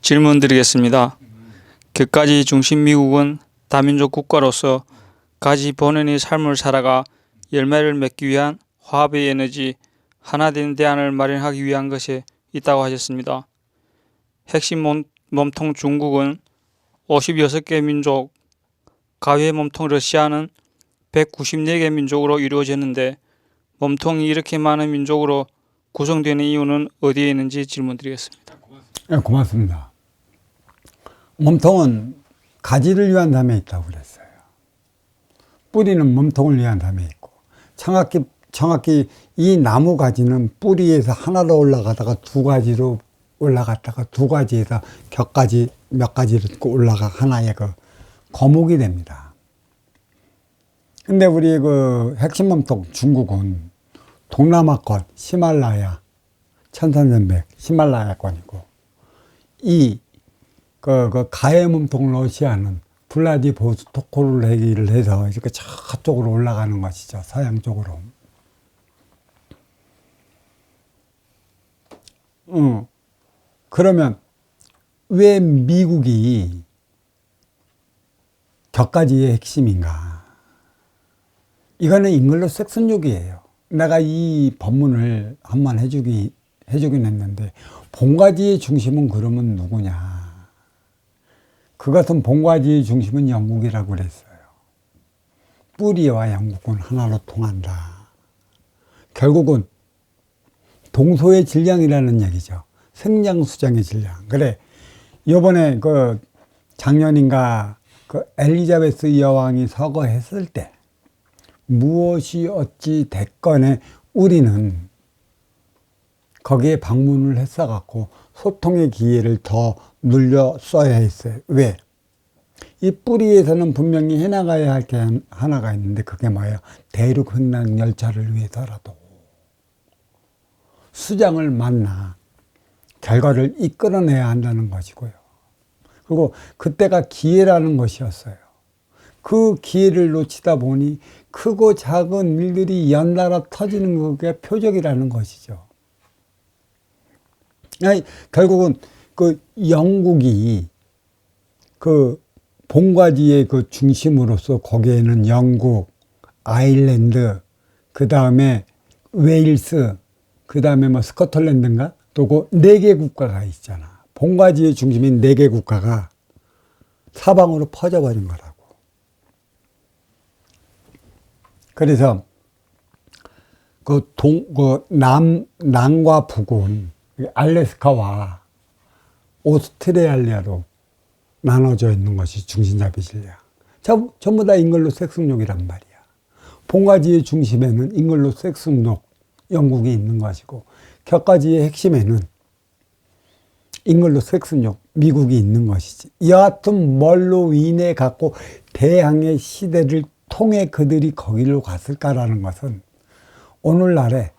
질문 드리겠습니다. 그까지 중심 미국은 다민족 국가로서 가지 본연의 삶을 살아가 열매를 맺기 위한 화합의 에너지, 하나된 대안을 마련하기 위한 것에 있다고 하셨습니다. 핵심 몸통 중국은 56개 민족, 가외 몸통 러시아는 194개 민족으로 이루어졌는데 몸통이 이렇게 많은 민족으로 구성되는 이유는 어디에 있는지 질문드리겠습니다. 네, 고맙습니다. 몸통은 가지를 위한 담에 있다고 그랬어요. 뿌리는 몸통을 위한 담에 있고, 정확히 이 나무 가지는 뿌리에서 하나로 올라가다가 두 가지로 올라갔다가 두 가지에서 격가지 몇 가지로 올라가 하나의 그 거목이 됩니다. 근데 우리 그 핵심 몸통 중국은 동남아권 히말라야, 천산연백 히말라야권이고, 이 가해 몸통 러시아는 블라디보스토크를 얘기를 해서 이렇게 저쪽으로 올라가는 것이죠. 서양 쪽으로. 그러면 왜 미국이 격가지의 핵심인가? 이거는 잉글로색슨족이에요. 내가 이 법문을 한번 해주긴 했는데, 본가지의 중심은 그러면 누구냐? 그것은 본가지의 중심은 영국이라고 그랬어요. 뿌리와 영국은 하나로 통한다. 결국은 동서의 질량이라는 얘기죠. 생장수장의 질량. 그래, 요번에 작년인가 엘리자베스 여왕이 서거했을 때 무엇이 어찌 됐건에 우리는 거기에 방문을 했어갖고 소통의 기회를 더 눌려 써야 했어요. 왜? 이 뿌리에서는 분명히 해나가야 할 게 하나가 있는데, 그게 뭐예요? 대륙 횡단 열차를 위해서라도 수장을 만나 결과를 이끌어내야 한다는 것이고요. 그리고 그때가 기회라는 것이었어요. 그 기회를 놓치다 보니 크고 작은 일들이 연달아 터지는 그게 표적이라는 것이죠. 결국은 영국이 본가지의 중심으로서 거기에는 영국, 아일랜드, 그 다음에 웨일스, 그 다음에 스코틀랜드인가? 또 4개 국가가 있잖아. 본가지의 중심인 4개 국가가 사방으로 퍼져버린 거라고. 그래서 남과 북은 알래스카와 오스트레일리아로 나눠져 있는 것이 중심잡이 질량. 전부 다 잉글로색슨족이란 말이야. 본가지의 중심에는 잉글로색슨족 영국이 있는 것이고, 격가지의 핵심에는 잉글로색슨족 미국이 있는 것이지. 여하튼 뭘로 인해 갖고 대항해 시대를 통해 그들이 거기로 갔을까라는 것은 오늘날에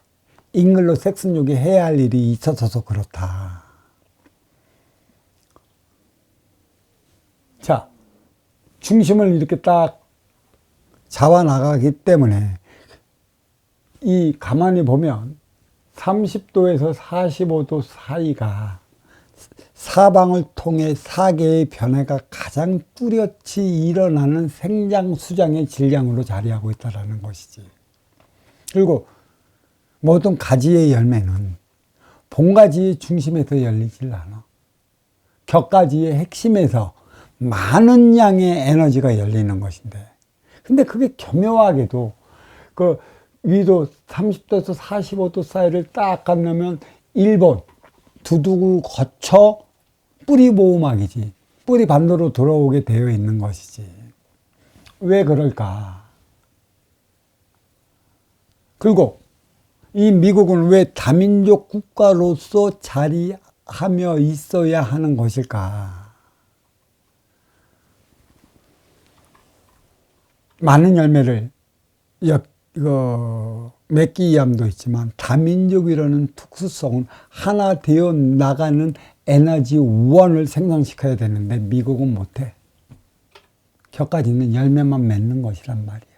잉글로색슨족이 해야 할 일이 있어서 그렇다. 자, 중심을 이렇게 딱 잡아 나가기 때문에 이 가만히 보면 30도에서 45도 사이가 사방을 통해 4개의 변화가 가장 뚜렷이 일어나는 생장수장의 질량으로 자리하고 있다는 것이지. 그리고 모든 가지의 열매는 본가지의 중심에서 열리질 않아. 격가지의 핵심에서 많은 양의 에너지가 열리는 것인데, 근데 그게 교묘하게도 위도 30도에서 45도 사이를 딱 건너면 일본 두둑을 거쳐 뿌리 보호막이지, 뿌리 반도로 들어오게 되어 있는 것이지. 왜 그럴까? 그리고 이 미국은 왜 다민족 국가로서 자리하며 있어야 하는 것일까? 많은 열매를 맺기 위함도 있지만, 다민족이라는 특수성은 하나 되어 나가는 에너지 원을 생성시켜야 되는데 미국은 못해. 격가지는 열매만 맺는 것이란 말이야.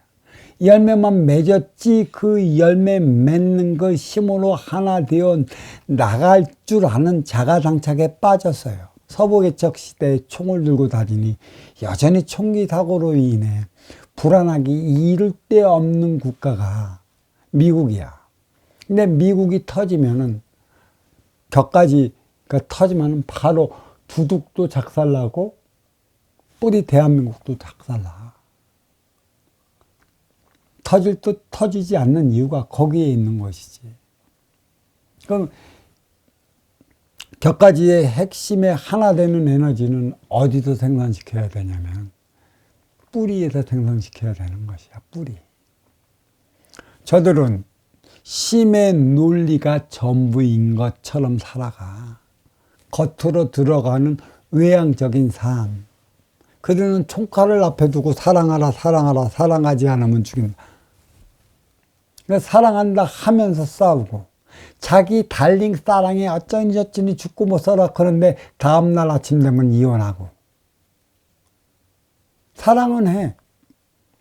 열매만 맺었지 그 열매 맺는 그 힘으로 하나 되어 나갈 줄 아는 자가당착에 빠졌어요. 서부개척 시대에 총을 들고 다니니 여전히 총기 사고로 인해 불안하기 이를 데 없는 국가가 미국이야. 근데 미국이 터지면은 격가지가 터지면은 바로 두둑도 작살나고 뿌리 대한민국도 작살나. 터질 듯 터지지 않는 이유가 거기에 있는 것이지. 그럼 격가지의 핵심의 하나 되는 에너지는 어디서 생산시켜야 되냐면 뿌리에서 생산시켜야 되는 것이야. 뿌리. 저들은 심의 논리가 전부인 것처럼 살아가. 겉으로 들어가는 외향적인 삶. 그들은 총칼을 앞에 두고 사랑하라 사랑하라 사랑하지 않으면 죽인다. 그러니까 사랑한다 하면서 싸우고 자기 달링 사랑에 어쩌니 저쩌니 죽고 못 살아 그런데 다음날 아침 되면 이혼하고. 사랑은 해.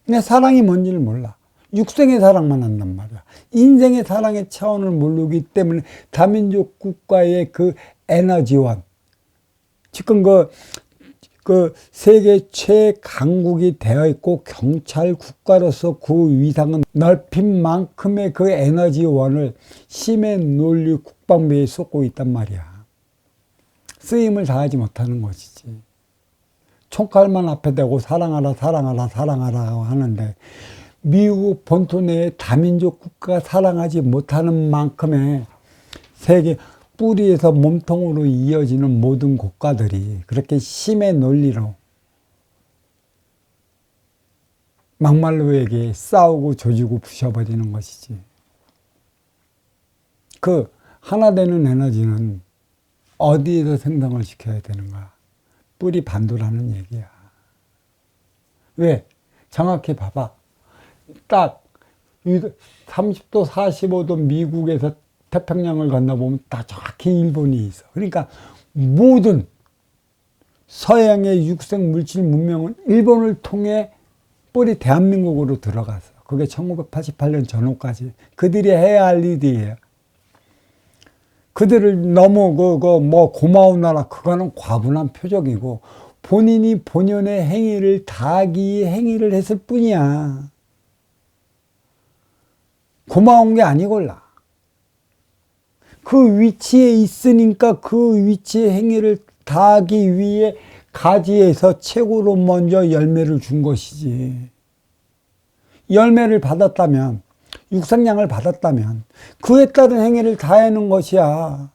근데 사랑이 뭔지를 몰라. 육생의 사랑만 한단 말이야. 인생의 사랑의 차원을 모르기 때문에 다민족 국가의 그 에너지원. 지금 그 세계 최강국이 되어 있고 경찰 국가로서 그 위상은 넓힌 만큼의 그 에너지원을 심의 논리 국방부에 쏟고 있단 말이야. 쓰임을 다하지 못하는 것이지. 총칼만 앞에 대고 사랑하라 사랑하라 사랑하라 하는데 미국 본토 내에 다민족 국가가 사랑하지 못하는 만큼의 세계 뿌리에서 몸통으로 이어지는 모든 국가들이 그렇게 심의 논리로 막말로에게 싸우고 조지고 부셔버리는 것이지. 그 하나 되는 에너지는 어디에서 생성을 시켜야 되는가? 뿌리 반도라는 얘기야. 왜? 정확히 봐봐. 딱 30도 45도 미국에서 태평양을 건너보면 다 정확히 일본이 있어. 그러니까 모든 서양의 육생 물질 문명은 일본을 통해 뿌리 대한민국으로 들어갔어. 그게 1988년 전후까지. 그들이 해야 할 일이에요. 그들을 너무 뭐 고마운 나라 그거는 과분한 표적이고 본인이 본연의 행위를 다하기 위해 행위를 했을 뿐이야. 고마운 게 아니골라. 그 위치에 있으니까 그 위치의 행위를 다하기 위해 가지에서 최고로 먼저 열매를 준 것이지. 열매를 받았다면, 육생량을 받았다면 그에 따른 행위를 다 해놓은 것이야.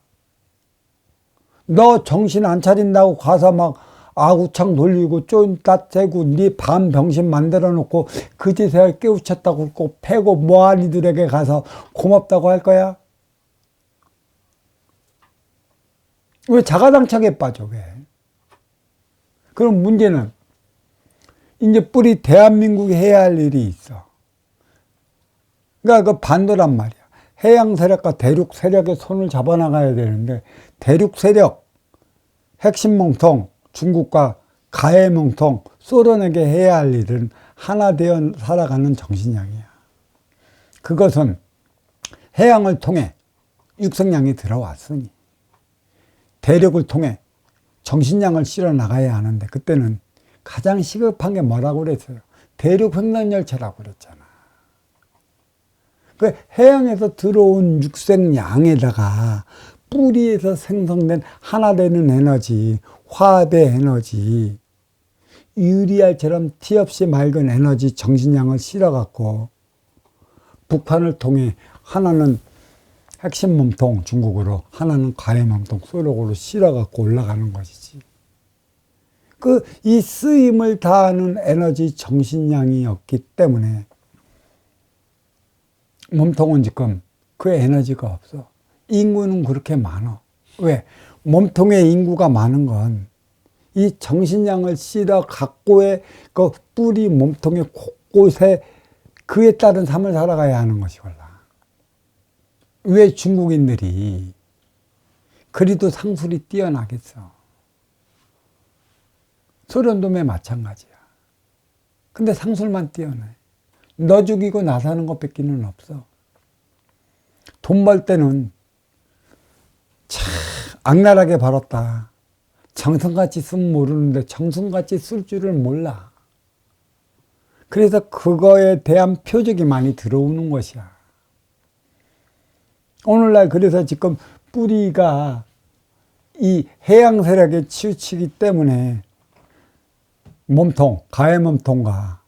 너 정신 안 차린다고 가서 막 아구창 돌리고 쫀따 대고 네 반 병신 만들어 놓고 그제서야 깨우쳤다고 그러고 패고 뭐하니들에게 가서 고맙다고 할 거야? 왜 자가당착에 빠져? 왜? 그럼 문제는 이제 뿌리 대한민국이 해야 할 일이 있어. 그러니까 그 반도란 말이야. 해양 세력과 대륙 세력의 손을 잡아나가야 되는데 대륙 세력, 핵심 몽통, 중국과 가해 몽통, 소련에게 해야 할 일은 하나 되어 살아가는 정신량이야. 그것은 해양을 통해 육성량이 들어왔으니 대륙을 통해 정신량을 실어 나가야 하는데 그때는 가장 시급한 게 뭐라고 그랬어요? 대륙 횡단열차라고 그랬잖아. 그 해양에서 들어온 육생량에다가 뿌리에서 생성된 하나 되는 에너지, 화합의 에너지, 유리알처럼 티 없이 맑은 에너지 정신량을 실어갖고 북한을 통해 하나는 핵심 몸통 중국으로 하나는 가해 몸통 소력으로 실어갖고 올라가는 것이지. 이 쓰임을 다하는 에너지 정신량이었기 때문에 몸통은 지금 그 에너지가 없어. 인구는 그렇게 많아. 왜? 몸통의 인구가 많은 건 이 정신량을 실어 갖고의 그 뿌리 몸통의 곳곳에 그에 따른 삶을 살아가야 하는 것이걸라. 왜 중국인들이 그리도 상술이 뛰어나겠어? 소련도 매 마찬가지야. 근데 상술만 뛰어내. 너 죽이고 나 사는 것 뺏기는 없어. 돈 벌 때는 참 악랄하게 벌었다. 정성같이 쓰면 모르는데 정성같이 쓸 줄을 몰라. 그래서 그거에 대한 표적이 많이 들어오는 것이야. 오늘날 그래서 지금 뿌리가 이 해양 세력에 치우치기 때문에 몸통, 가해 몸통과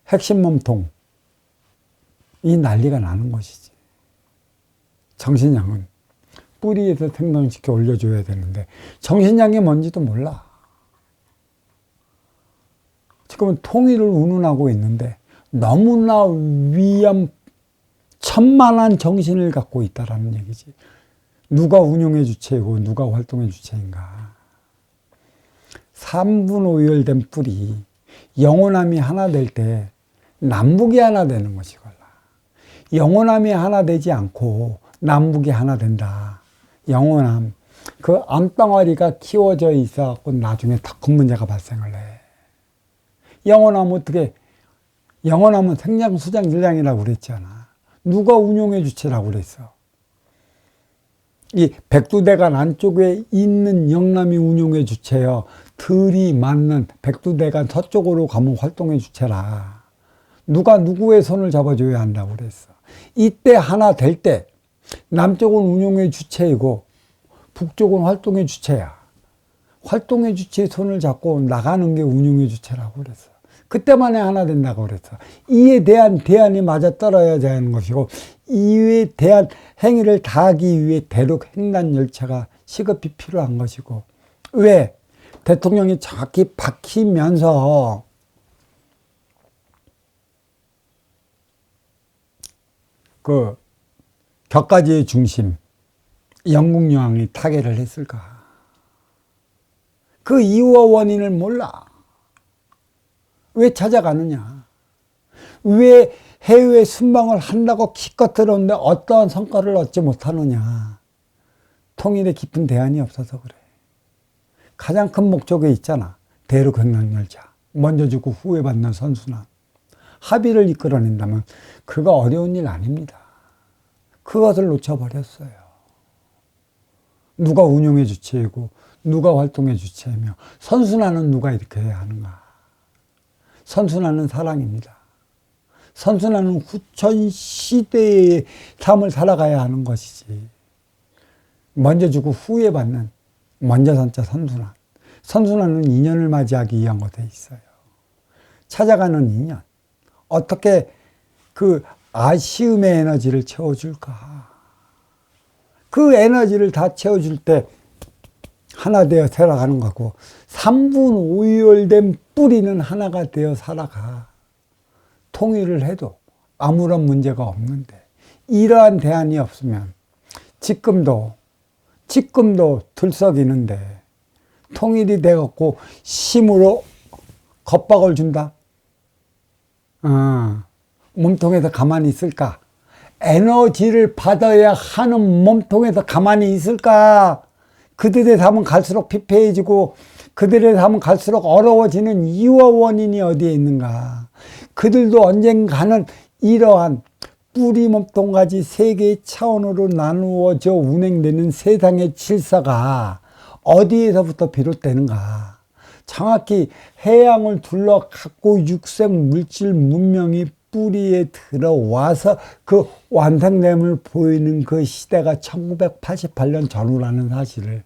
핵심 몸통, 이 난리가 나는 것이지. 정신양은 뿌리에서 생성시켜 올려줘야 되는데 정신양이 뭔지도 몰라. 지금은 통일을 운운하고 있는데 너무나 천만한 정신을 갖고 있다라는 얘기지. 누가 운용의 주체이고 누가 활동의 주체인가. 3분 5열된 뿔이 영원함이 하나 될 때 남북이 하나 되는 것이걸라. 영원함이 하나 되지 않고 남북이 하나 된다. 영원함. 그 암덩어리가 키워져 있어갖고 나중에 더 큰 문제가 발생을 해. 영원함 어떻게, 영원함은 생장, 수장, 질량이라고 그랬잖아. 누가 운용의 주체라고 그랬어. 이 백두대간 안쪽에 있는 영남이 운용의 주체여. 들이 맞는 백두대간 서쪽으로 가면 활동의 주체라. 누가 누구의 손을 잡아줘야 한다고 그랬어. 이때 하나 될 때 남쪽은 운용의 주체이고 북쪽은 활동의 주체야. 활동의 주체의 손을 잡고 나가는 게 운용의 주체라고 그랬어. 그때만에 하나 된다고 그랬어. 이에 대한 대안이 맞아떨어야 하는 것이고 이에 대한 행위를 다하기 위해 대륙 횡단 열차가 시급히 필요한 것이고. 왜? 대통령이 정확히 박히면서 그 격가지의 중심 영국 여왕이 타계를 했을까? 그 이유와 원인을 몰라. 왜 찾아가느냐? 왜 해외에 순방을 한다고 기껏 들었는데 어떠한 성과를 얻지 못하느냐? 통일에 깊은 대안이 없어서 그래. 가장 큰 목적에 있잖아. 대륙 횡단열차. 먼저 주고 후회 받는 선순환. 합의를 이끌어낸다면 그거 어려운 일 아닙니다. 그것을 놓쳐버렸어요. 누가 운용의 주체이고 누가 활동의 주체이며 선순환은 누가 이렇게 해야 하는가? 선순환은 사랑입니다. 선순환은 후천 시대의 삶을 살아가야 하는 것이지. 먼저 주고 후회 받는 먼저 선자 선순환. 선순환은 인연을 맞이하기 위한 것에 있어요. 찾아가는 인연. 어떻게 그 아쉬움의 에너지를 채워줄까? 그 에너지를 다 채워줄 때 하나 되어 살아가는 거고 3분 5열된 뿌리는 하나가 되어 살아가. 통일을 해도 아무런 문제가 없는데 이러한 대안이 없으면 지금도 들썩이는데 통일이 되었고 힘으로 겁박을 준다? 몸통에서 가만히 있을까? 에너지를 받아야 하는 몸통에서 가만히 있을까? 그들의 삶은 갈수록 피폐해지고 그들의 삶은 갈수록 어려워지는 이유와 원인이 어디에 있는가? 그들도 언젠가는 이러한 뿌리 몸통까지 세 개의 차원으로 나누어져 운행되는 세상의 질서가 어디에서부터 비롯되는가? 정확히 해양을 둘러 갖고 육생 물질 문명이 뿌리에 들어와서 그 완성됨을 보이는 그 시대가 1988년 전후라는 사실을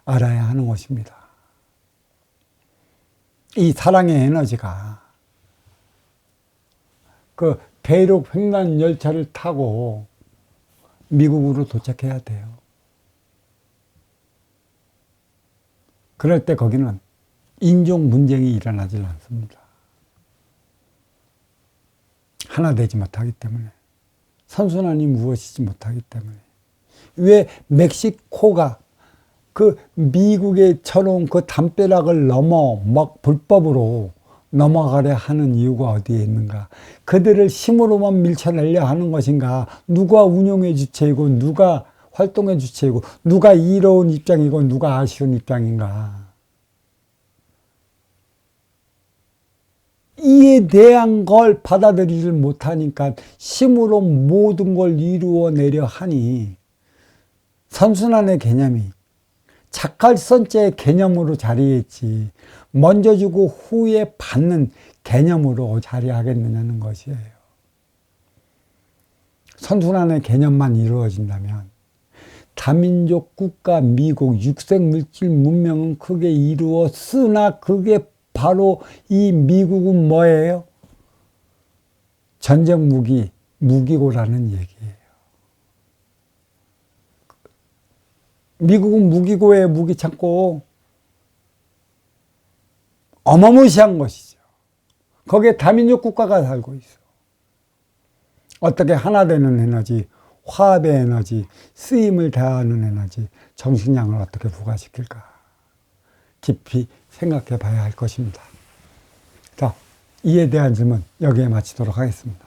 알아야 하는 것입니다. 이 사랑의 에너지가 그 대륙 횡단 열차를 타고 미국으로 도착해야 돼요. 그럴 때 거기는 인종 분쟁이 일어나질 않습니다. 하나 되지 못하기 때문에. 선순환이 무엇이지 못하기 때문에. 왜 멕시코가 그 미국에 쳐놓은 그 담벼락을 넘어 막 불법으로 넘어가려 하는 이유가 어디에 있는가? 그들을 힘으로만 밀쳐내려 하는 것인가? 누가 운용의 주체이고 누가 활동의 주체이고 누가 이로운 입장이고 누가 아쉬운 입장인가? 이에 대한 걸 받아들이질 못하니까 힘으로 모든 걸 이루어내려 하니 선순환의 개념이 작할선제의 개념으로 자리했지 먼저 주고 후에 받는 개념으로 자리하겠느냐는 것이에요. 선순환의 개념만 이루어진다면 다민족 국가 미국 육생물질 문명은 크게 이루었으나 그게 바로 이 미국은 뭐예요? 전쟁 무기고라는 얘기예요. 미국은 무기고에 무기 창고 어마무시한 것이죠. 거기에 다민족 국가가 살고 있어. 어떻게 하나 되는 에너지, 화합의 에너지, 쓰임을 다하는 에너지, 정식량을 어떻게 부과시킬까? 깊이 생각해 봐야 할 것입니다. 자, 이에 대한 질문 여기에 마치도록 하겠습니다.